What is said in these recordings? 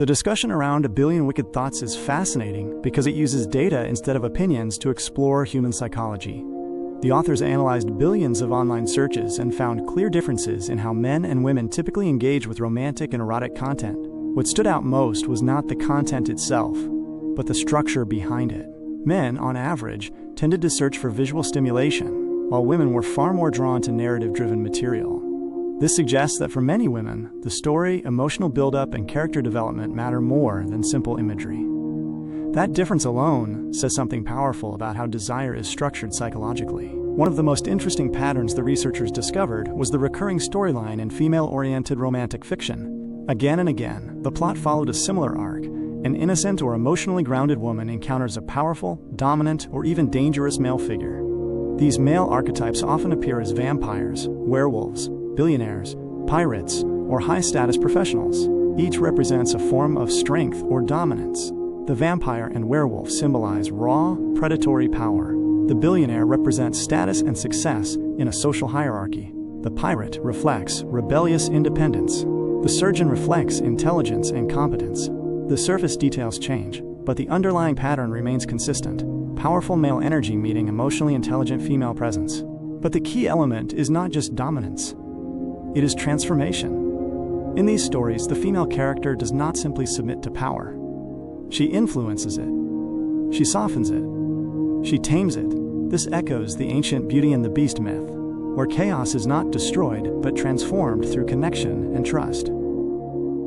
The discussion around 1,000,000,000 Wicked Thoughts is fascinating because it uses data instead of opinions to explore human psychology. The authors analyzed billions of online searches and found clear differences in how men and women typically engage with romantic and erotic content. What stood out most was not the content itself, but the structure behind it. Men, on average, tended to search for visual stimulation, while women were far more drawn to narrative-driven material. This suggests that for many women, the story, emotional buildup, and character development matter more than simple imagery. That difference alone says something powerful about how desire is structured psychologically. One of the most interesting patterns the researchers discovered was the recurring storyline in female-oriented romantic fiction. Again and again, the plot followed a similar arc. An innocent or emotionally grounded woman encounters a powerful, dominant, or even dangerous male figure. These male archetypes often appear as vampires, werewolves, billionaires, pirates, or high-status professionals. Each represents a form of strength or dominance. The vampire and werewolf symbolize raw, predatory power. The billionaire represents status and success in a social hierarchy. The pirate reflects rebellious independence. The surgeon reflects intelligence and competence. The surface details change, but the underlying pattern remains consistent. Powerful male energy meeting emotionally intelligent female presence. But the key element is not just dominance. It is transformation. In these stories, the female character does not simply submit to power. She influences it. She softens it. She tames it. This echoes the ancient Beauty and the Beast myth, where chaos is not destroyed, but transformed through connection and trust.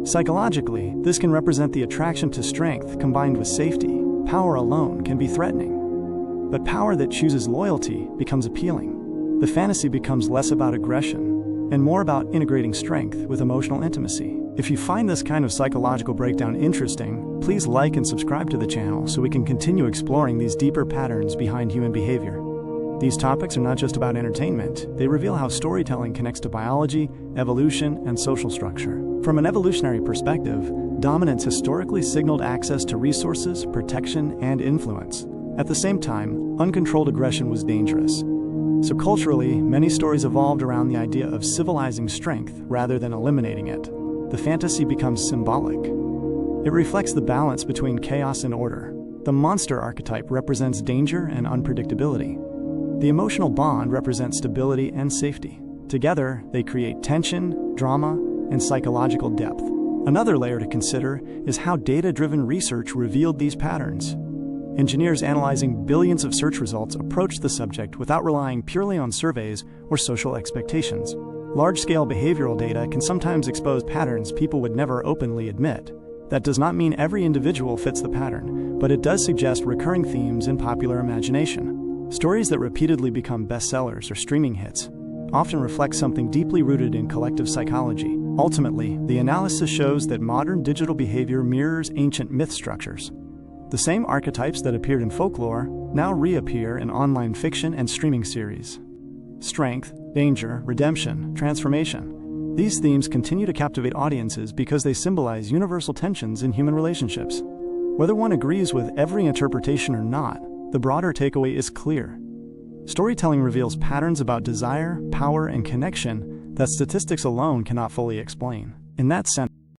Psychologically, this can represent the attraction to strength combined with safety. Power alone can be threatening. But power that chooses loyalty becomes appealing. The fantasy becomes less about aggression and more about integrating strength with emotional intimacy. If you find this kind of psychological breakdown interesting, please like and subscribe to the channel so we can continue exploring these deeper patterns behind human behavior. These topics are not just about entertainment. They reveal how storytelling connects to biology, evolution, and social structure. From an evolutionary perspective, dominance historically signaled access to resources, protection, and influence. At the same time, uncontrolled aggression was dangerous. So culturally, many stories evolved around the idea of civilizing strength rather than eliminating it. The fantasy becomes symbolic. It reflects the balance between chaos and order. The monster archetype represents danger and unpredictability. The emotional bond represents stability and safety. Together, they create tension, drama, and psychological depth. Another layer to consider is how data-driven research revealed these patterns. Engineers analyzing billions of search results approached the subject without relying purely on surveys or social expectations. Large-scale behavioral data can sometimes expose patterns people would never openly admit. That does not mean every individual fits the pattern, but it does suggest recurring themes in popular imagination. Stories that repeatedly become bestsellers or streaming hits often reflect something deeply rooted in collective psychology. Ultimately, the analysis shows that modern digital behavior mirrors ancient myth structures. The same archetypes that appeared in folklore now reappear in online fiction and streaming series. Strength, danger, redemption, transformation. These themes continue to captivate audiences because they symbolize universal tensions in human relationships. Whether one agrees with every interpretation or not, the broader takeaway is clear. Storytelling reveals patterns about desire, power, and connection that statistics alone cannot fully explain. In that sense,